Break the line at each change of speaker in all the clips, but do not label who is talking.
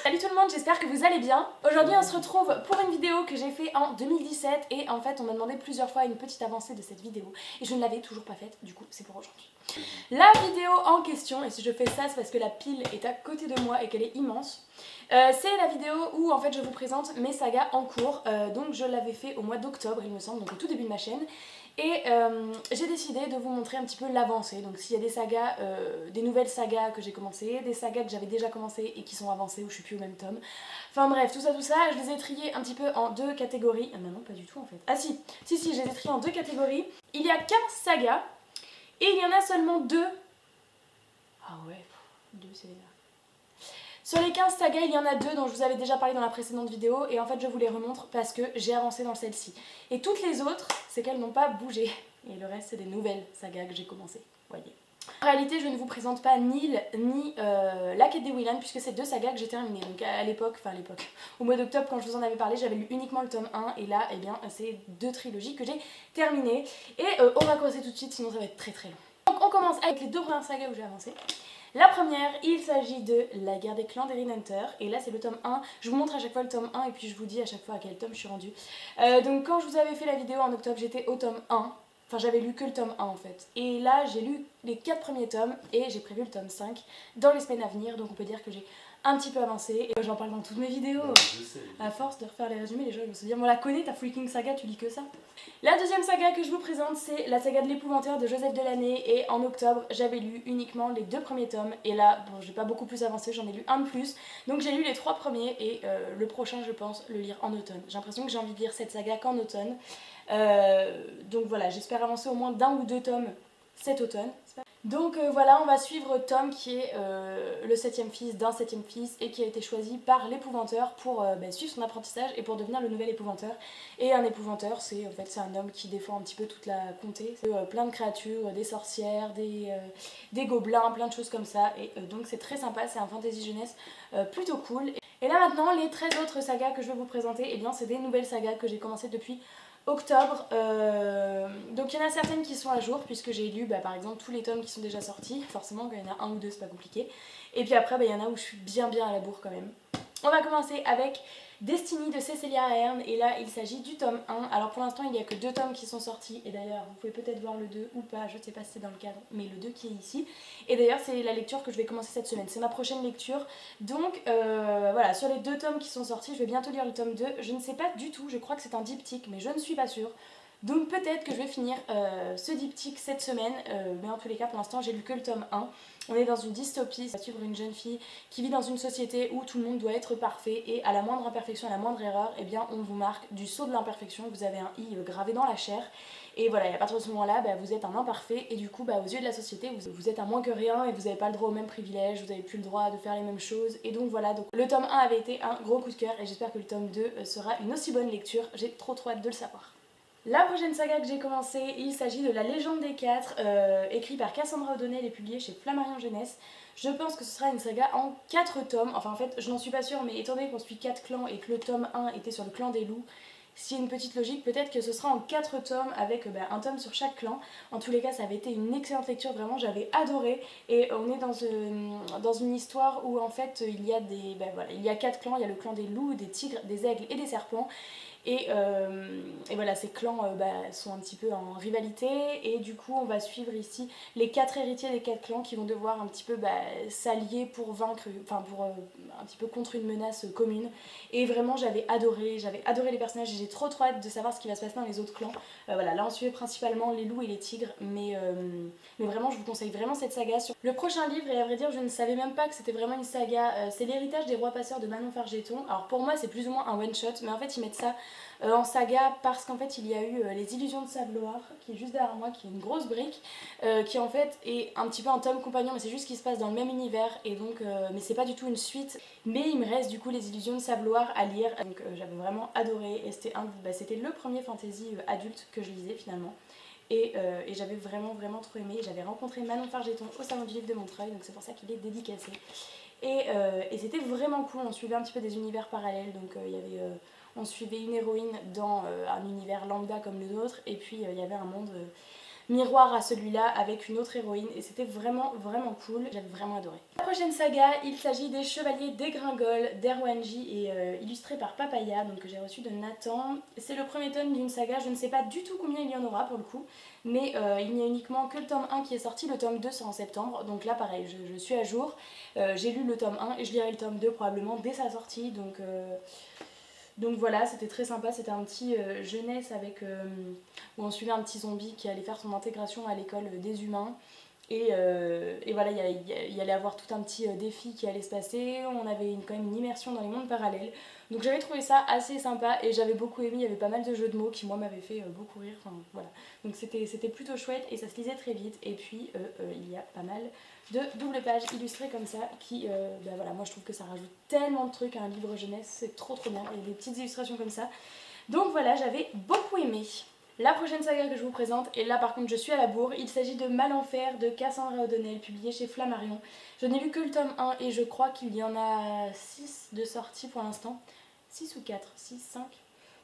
Salut tout le monde, j'espère que vous allez bien. Aujourd'hui on se retrouve pour une vidéo que j'ai fait en 2017 et en fait on m'a demandé plusieurs fois une petite avancée de cette vidéo et je ne l'avais toujours pas faite, du coup c'est pour aujourd'hui. La vidéo en question, et si je fais ça c'est parce que la pile est à côté de moi et qu'elle est immense, c'est la vidéo où en fait je vous présente mes sagas en cours, donc je l'avais fait au mois d'octobre il me semble, donc au tout début de ma chaîne. Et j'ai décidé de vous montrer un petit peu l'avancée, donc s'il y a des sagas, des nouvelles sagas que j'ai commencées, des sagas que j'avais déjà commencées et qui sont avancées où je suis plus au même tome. Enfin bref, tout ça, je les ai triés un petit peu en deux catégories. Ah non, pas du tout en fait. Ah si, je les ai triés en deux catégories. Il y a 15 sagas et il y en a seulement 2. Ah ouais, 2 c'est déjà. Sur les 15 sagas, il y en a 2 dont je vous avais déjà parlé dans la précédente vidéo et en fait je vous les remontre parce que j'ai avancé dans celle-ci. Et toutes les autres, c'est qu'elles n'ont pas bougé. Et le reste, c'est des nouvelles sagas que j'ai commencées, voyez. En réalité, je ne vous présente pas ni La Quête des Weyland puisque c'est 2 sagas que j'ai terminées. Donc à l'époque, au mois d'octobre quand je vous en avais parlé, j'avais lu uniquement le tome 1 et là, eh bien, c'est 2 trilogies que j'ai terminées. Et on va commencer tout de suite, sinon ça va être très très long. Donc on commence avec les 2 premières sagas où j'ai avancé. La première, il s'agit de La Guerre des clans d'Erin Hunter, et là c'est le tome 1, je vous montre à chaque fois le tome 1 et puis je vous dis à chaque fois à quel tome je suis rendue. Donc quand je vous avais fait la vidéo en octobre, j'étais au tome 1, enfin j'avais lu que le tome 1 en fait, et là j'ai lu les 4 premiers tomes et j'ai prévu le tome 5 dans les semaines à venir, donc on peut dire que j'ai un petit peu avancé, et j'en parle dans toutes mes vidéos. Je sais. À force de refaire les résumés, les gens vont se dire, bon la connais ta freaking saga, tu lis que ça. La deuxième saga que je vous présente, c'est la saga de l'épouvanteur de Joseph Delaney, et en octobre j'avais lu uniquement les 2 premiers tomes, et là bon j'ai pas beaucoup plus avancé, j'en ai lu un de plus, donc j'ai lu les 3 premiers et le prochain je pense le lire en automne. J'ai l'impression que j'ai envie de lire cette saga qu'en automne, donc voilà, j'espère avancer au moins d'1 ou 2 tomes cet automne. Donc voilà, on va suivre Tom qui est le 7e fils d'un 7e fils et qui a été choisi par l'épouvanteur pour suivre son apprentissage et pour devenir le nouvel épouvanteur. Et un épouvanteur, c'est en fait c'est un homme qui défend un petit peu toute la comté. C'est plein de créatures, des sorcières, des gobelins, plein de choses comme ça. Et donc c'est très sympa, c'est un fantasy jeunesse plutôt cool. Et là maintenant, les 13 autres sagas que je vais vous présenter, eh bien c'est des nouvelles sagas que j'ai commencées depuis octobre, donc il y en a certaines qui sont à jour puisque j'ai lu par exemple tous les tomes qui sont déjà sortis, forcément quand il y en a un ou deux c'est pas compliqué, et puis après il y en a où je suis bien à la bourre quand même. On va commencer avec Destiny de Cecilia Ahern, et là il s'agit du tome 1. Alors pour l'instant il n'y a que 2 tomes qui sont sortis, et d'ailleurs vous pouvez peut-être voir le 2 ou pas, je ne sais pas si c'est dans le cadre, mais le 2 qui est ici. Et d'ailleurs c'est la lecture que je vais commencer cette semaine, c'est ma prochaine lecture. Donc voilà, sur les 2 tomes qui sont sortis, je vais bientôt lire le tome 2. Je ne sais pas du tout, je crois que c'est un diptyque, mais je ne suis pas sûre. Donc peut-être que je vais finir ce diptyque cette semaine, mais en tous les cas pour l'instant j'ai lu que le tome 1. On est dans une dystopie, ça va suivre une jeune fille qui vit dans une société où tout le monde doit être parfait, et à la moindre imperfection, à la moindre erreur, eh bien on vous marque du sceau de l'imperfection, vous avez un i gravé dans la chair. Et voilà, et à partir de ce moment-là, vous êtes un imparfait, et du coup, aux yeux de la société, vous êtes un moins que rien, et vous n'avez pas le droit aux mêmes privilèges, vous n'avez plus le droit de faire les mêmes choses. Et donc voilà, donc le tome 1 avait été un gros coup de cœur, et j'espère que le tome 2 sera une aussi bonne lecture. J'ai trop hâte de le savoir. La prochaine saga que j'ai commencée, il s'agit de La Légende des 4, écrit par Cassandra O'Donnell et publié chez Flammarion Jeunesse. Je pense que ce sera une saga en 4 tomes, enfin en fait je n'en suis pas sûre, mais étant donné qu'on suit 4 clans et que le tome 1 était sur le clan des loups, s'il y a une petite logique, peut-être que ce sera en 4 tomes avec un tome sur chaque clan. En tous les cas, ça avait été une excellente lecture, vraiment, j'avais adoré. Et on est dans une histoire où en fait il y a il y a 4 clans, il y a le clan des loups, des tigres, des aigles et des serpents. Et voilà, ces clans sont un petit peu en rivalité, et du coup on va suivre ici les 4 héritiers des 4 clans qui vont devoir un petit peu s'allier pour vaincre, un petit peu contre une menace commune. Et vraiment j'avais adoré les personnages, et j'ai trop hâte de savoir ce qui va se passer dans les autres clans. Voilà, là on suivait principalement les loups et les tigres, mais vraiment je vous conseille vraiment cette saga. Sur le prochain livre, et à vrai dire je ne savais même pas que c'était vraiment une saga, c'est L'héritage des rois passeurs de Manon Fargeton. Alors pour moi c'est plus ou moins un one shot, mais en fait ils mettent ça en saga parce qu'en fait il y a eu Les Illusions de Savloir qui est juste derrière moi, qui est une grosse brique, qui en fait est un petit peu un tome compagnon, mais c'est juste qu'il se passe dans le même univers, et donc mais c'est pas du tout une suite. Mais il me reste du coup Les Illusions de Savloir à lire, donc j'avais vraiment adoré, et c'était le premier fantasy adulte que je lisais finalement. Et j'avais vraiment trop aimé. J'avais rencontré Manon Fargeton au salon du livre de Montreuil, donc c'est pour ça qu'il est dédicacé. Et c'était vraiment cool, on suivait un petit peu des univers parallèles, donc on suivait une héroïne dans un univers lambda comme le nôtre, et puis il y avait un monde miroir à celui-là avec une autre héroïne et c'était vraiment cool, j'avais vraiment adoré. La prochaine saga, il s'agit des Chevaliers Dégringol d'Erwanji et illustré par Papaya, donc que j'ai reçu de Nathan. C'est le premier tome d'une saga, je ne sais pas du tout combien il y en aura pour le coup, mais il n'y a uniquement que le tome 1 qui est sorti, le tome 2 sort en septembre, donc là pareil, je suis à jour. J'ai lu le tome 1 et je lirai le tome 2 probablement dès sa sortie, donc voilà, c'était très sympa, c'était un petit jeunesse avec où on suivait un petit zombie qui allait faire son intégration à l'école des humains. Et voilà, il y allait avoir tout un petit défi qui allait se passer, on avait quand même une immersion dans les mondes parallèles. Donc j'avais trouvé ça assez sympa et j'avais beaucoup aimé, il y avait pas mal de jeux de mots qui moi m'avaient fait beaucoup rire, enfin voilà. Donc c'était plutôt chouette et ça se lisait très vite et puis il y a pas mal de doubles pages illustrées comme ça qui, voilà, moi je trouve que ça rajoute tellement de trucs à un livre jeunesse, c'est trop bien, il y a des petites illustrations comme ça. Donc voilà, j'avais beaucoup aimé. La prochaine saga que je vous présente, et là par contre je suis à la bourre, il s'agit de Malenfer de Cassandra O'Donnell, publié chez Flammarion. Je n'ai lu que le tome 1 et je crois qu'il y en a 6 de sortie pour l'instant. 6 ou 4, 6, 5.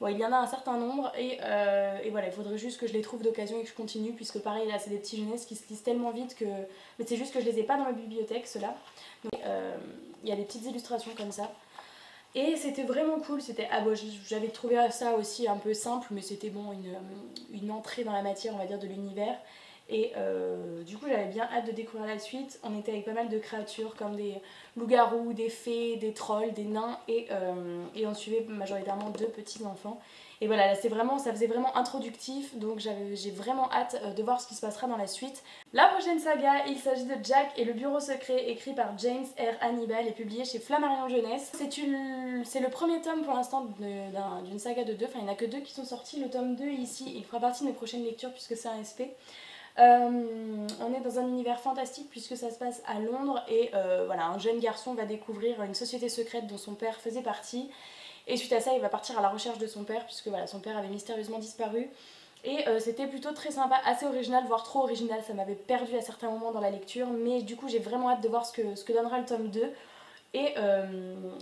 Bon, il y en a un certain nombre et voilà, il faudrait juste que je les trouve d'occasion et que je continue, puisque pareil là c'est des petits jeunesses qui se lisent tellement vite que... Mais c'est juste que je les ai pas dans ma bibliothèque ceux-là. Donc il y a des petites illustrations comme ça. Et c'était vraiment cool, j'avais trouvé ça aussi un peu simple, mais c'était bon, une entrée dans la matière, on va dire, de l'univers. Et du coup j'avais bien hâte de découvrir la suite. On était avec pas mal de créatures comme des loups-garous, des fées, des trolls, des nains et on suivait majoritairement 2 petits enfants. Et voilà, là ça faisait vraiment introductif, donc j'ai vraiment hâte de voir ce qui se passera dans la suite. La prochaine saga, il s'agit de Jack et le bureau secret, écrit par James R. Hannibal et publié chez Flammarion Jeunesse. C'est le premier tome pour l'instant d'une saga de 2, enfin il n'y en a que 2 qui sont sortis. Le tome 2 ici, il fera partie de mes prochaines lectures puisque c'est un SP. On est dans un univers fantastique puisque ça se passe à Londres et voilà, un jeune garçon va découvrir une société secrète dont son père faisait partie. Et suite à ça, il va partir à la recherche de son père, puisque voilà, son père avait mystérieusement disparu. Et c'était plutôt très sympa, assez original, voire trop original. Ça m'avait perdu à certains moments dans la lecture, mais du coup, j'ai vraiment hâte de voir ce que donnera le tome 2. Et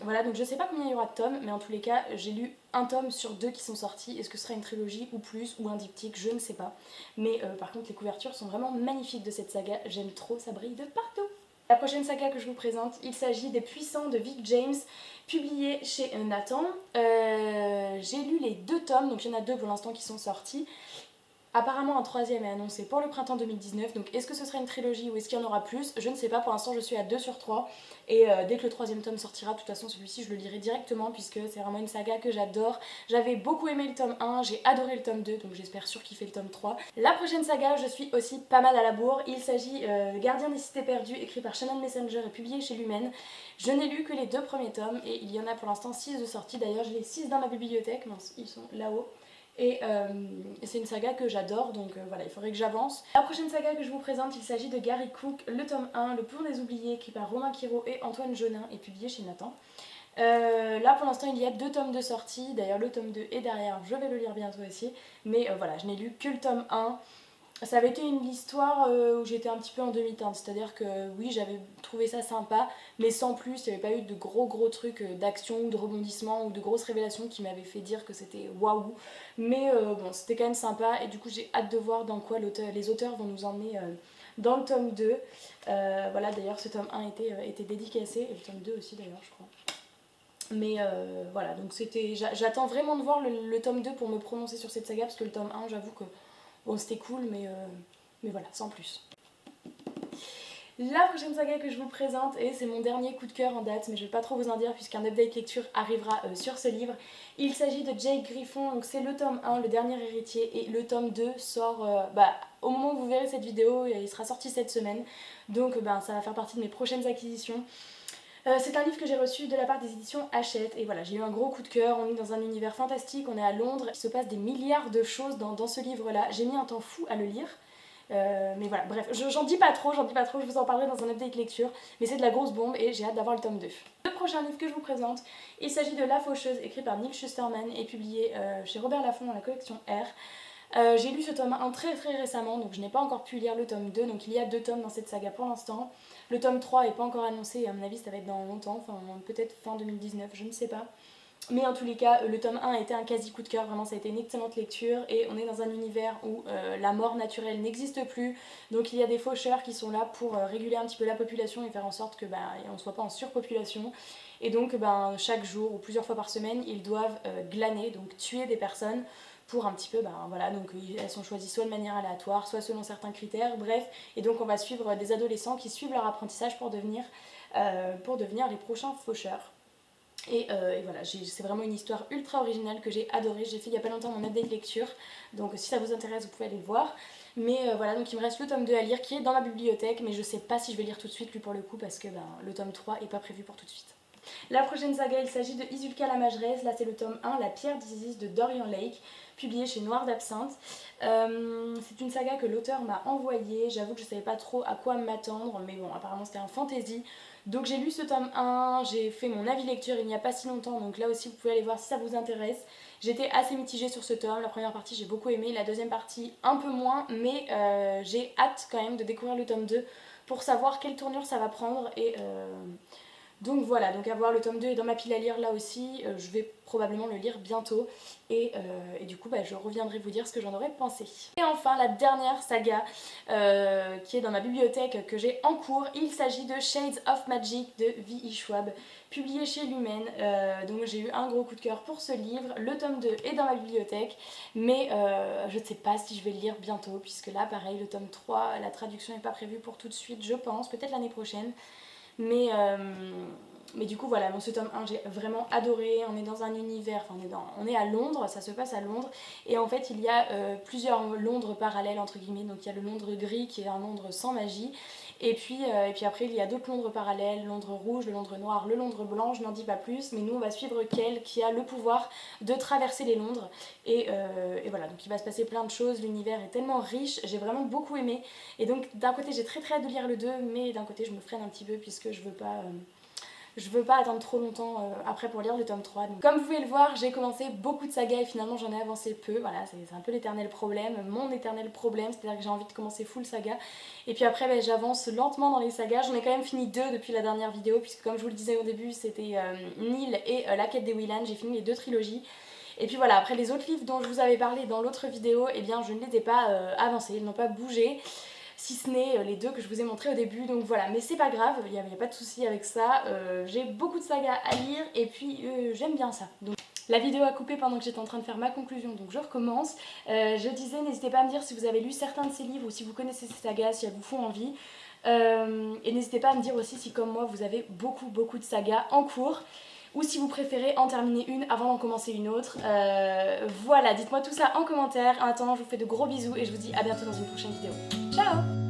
voilà, donc je sais pas combien il y aura de tomes, mais en tous les cas, j'ai lu un tome sur 2 qui sont sortis. Est-ce que ce sera une trilogie ou plus, ou un diptyque, je ne sais pas. Mais par contre, les couvertures sont vraiment magnifiques de cette saga. J'aime trop, ça brille de partout. La prochaine saga que je vous présente, il s'agit des Puissants de Vic James, publié chez Nathan. J'ai lu les 2 tomes, donc il y en a 2 pour l'instant qui sont sortis. Apparemment un 3e est annoncé pour le printemps 2019, donc est-ce que ce sera une trilogie ou est-ce qu'il y en aura plus? Je ne sais pas, pour l'instant je suis à 2 sur 3 et dès que le 3e tome sortira, de toute façon celui-ci je le lirai directement puisque c'est vraiment une saga que j'adore. J'avais beaucoup aimé le tome 1, j'ai adoré le tome 2, donc j'espère surkiffer le tome 3. La prochaine saga, je suis aussi pas mal à la bourre, il s'agit Gardien des Cités Perdues, écrit par Shannon Messenger et publié chez Lumen. Je n'ai lu que les 2 premiers tomes et il y en a pour l'instant 6 de sortie, d'ailleurs j'ai les 6 dans ma bibliothèque, mince, ils sont là-haut. Et c'est une saga que j'adore, donc voilà, il faudrait que j'avance. La prochaine saga que je vous présente, il s'agit de Gary Cook, le tome 1, Le Pont des Oubliés, écrit par Romain Quiro et Antoine Jeunin, et publié chez Nathan. Là pour l'instant il y a 2 tomes de sortie, d'ailleurs le tome 2 est derrière, je vais le lire bientôt aussi. Mais voilà, je n'ai lu que le tome 1. Ça avait été une histoire où j'étais un petit peu en demi-teinte, c'est-à-dire que oui, j'avais trouvé ça sympa, mais sans plus, il n'y avait pas eu de gros trucs d'action ou de rebondissement ou de grosses révélations qui m'avaient fait dire que c'était waouh. Mais bon, c'était quand même sympa et du coup j'ai hâte de voir dans quoi les auteurs vont nous emmener dans le tome 2. Voilà, d'ailleurs ce tome 1 était dédicacé, et le tome 2 aussi d'ailleurs je crois. Mais voilà, donc j'attends vraiment de voir le tome 2 pour me prononcer sur cette saga, parce que le tome 1, j'avoue que bon, c'était cool, mais voilà, sans plus. La prochaine saga que je vous présente, et c'est mon dernier coup de cœur en date, mais je vais pas trop vous en dire puisqu'un update lecture arrivera sur ce livre. Il s'agit de Jake Griffon, donc c'est le tome 1, le dernier héritier, et le tome 2 sort au moment où vous verrez cette vidéo, il sera sorti cette semaine, donc ça va faire partie de mes prochaines acquisitions. C'est un livre que j'ai reçu de la part des éditions Hachette et voilà, j'ai eu un gros coup de cœur. On est dans un univers fantastique, on est à Londres, il se passe des milliards de choses dans ce livre-là. J'ai mis un temps fou à le lire, mais voilà, bref, j'en dis pas trop, je vous en parlerai dans un update lecture, mais c'est de la grosse bombe et j'ai hâte d'avoir le tome 2. Le prochain livre que je vous présente, il s'agit de La Faucheuse, écrit par Nick Schusterman et publié chez Robert Laffont dans la collection R. J'ai lu ce tome 1 très récemment, donc je n'ai pas encore pu lire le tome 2, donc il y a 2 tomes dans cette saga pour l'instant. Le tome 3 n'est pas encore annoncé, et à mon avis ça va être dans longtemps, enfin peut-être fin 2019, je ne sais pas. Mais en tous les cas, le tome 1 a été un quasi coup de cœur, vraiment ça a été une excellente lecture et on est dans un univers où la mort naturelle n'existe plus. Donc il y a des faucheurs qui sont là pour réguler un petit peu la population et faire en sorte que on ne soit pas en surpopulation. Et donc chaque jour ou plusieurs fois par semaine, ils doivent glaner, donc tuer des personnes pour un petit peu, voilà, donc elles sont choisies soit de manière aléatoire, soit selon certains critères, bref. Et donc on va suivre des adolescents qui suivent leur apprentissage pour devenir les prochains faucheurs. Et voilà, c'est vraiment une histoire ultra originale que j'ai adorée. J'ai fait il y a pas longtemps mon update lecture, donc si ça vous intéresse vous pouvez aller le voir. Mais voilà, donc il me reste le tome 2 à lire qui est dans ma bibliothèque, mais je sais pas si je vais lire tout de suite lui pour le coup parce que le tome 3 est pas prévu pour tout de suite. La prochaine saga, il s'agit de Isulka la Mageresse. Là c'est le tome 1, La pierre d'Isis de Dorian Lake, publié chez Noir d'Absinthe. C'est une saga que l'auteur m'a envoyée. J'avoue que je savais pas trop à quoi m'attendre, mais bon, apparemment c'était un fantasy. Donc j'ai lu ce tome 1, j'ai fait mon avis lecture il n'y a pas si longtemps, donc là aussi vous pouvez aller voir si ça vous intéresse. J'étais assez mitigée sur ce tome, la première partie j'ai beaucoup aimé, la deuxième partie un peu moins, mais j'ai hâte quand même de découvrir le tome 2 pour savoir quelle tournure ça va prendre et... Donc voilà, donc à voir, le tome 2 est dans ma pile à lire là aussi, je vais probablement le lire bientôt et du coup je reviendrai vous dire ce que j'en aurais pensé. Et enfin la dernière saga qui est dans ma bibliothèque que j'ai en cours, il s'agit de Shades of Magic de V.E. Schwab, publié chez Lumen. Donc j'ai eu un gros coup de cœur pour ce livre, le tome 2 est dans ma bibliothèque mais je ne sais pas si je vais le lire bientôt puisque là pareil le tome 3, la traduction n'est pas prévue pour tout de suite je pense, peut-être l'année prochaine. Mais du coup voilà, ce tome 1 j'ai vraiment adoré, on est dans un univers, on est à Londres, ça se passe à Londres et en fait il y a plusieurs Londres parallèles entre guillemets, donc il y a le Londres gris qui est un Londres sans magie et puis après il y a d'autres Londres parallèles, Londres rouge, le Londres noir, le Londres blanc, je n'en dis pas plus, mais nous on va suivre Kel qui a le pouvoir de traverser les Londres et voilà, donc il va se passer plein de choses, l'univers est tellement riche, j'ai vraiment beaucoup aimé et donc d'un côté j'ai très hâte de lire le 2 mais d'un côté je me freine un petit peu puisque je veux pas attendre trop longtemps après pour lire le tome 3. Donc, comme vous pouvez le voir, j'ai commencé beaucoup de sagas et finalement j'en ai avancé peu. Voilà, c'est un peu l'éternel problème, mon éternel problème, c'est-à-dire que j'ai envie de commencer full saga. Et puis après, j'avance lentement dans les sagas. J'en ai quand même fini 2 depuis la dernière vidéo, puisque comme je vous le disais au début, c'était Nil et La quête des Whelan. J'ai fini les 2 trilogies. Et puis voilà, après les autres livres dont je vous avais parlé dans l'autre vidéo, eh bien je ne les ai pas avancés, ils n'ont pas bougé. Si ce n'est les 2 que je vous ai montré au début, donc voilà, mais c'est pas grave, il n'y a pas de souci avec ça, j'ai beaucoup de sagas à lire et puis j'aime bien ça. Donc, la vidéo a coupé pendant que j'étais en train de faire ma conclusion, donc je recommence. Je disais, n'hésitez pas à me dire si vous avez lu certains de ces livres ou si vous connaissez ces sagas, si elles vous font envie. Et n'hésitez pas à me dire aussi si comme moi vous avez beaucoup de sagas en cours ou si vous préférez en terminer une avant d'en commencer une autre. Voilà, dites-moi tout ça en commentaire. En attendant, je vous fais de gros bisous et je vous dis à bientôt dans une prochaine vidéo. Ciao!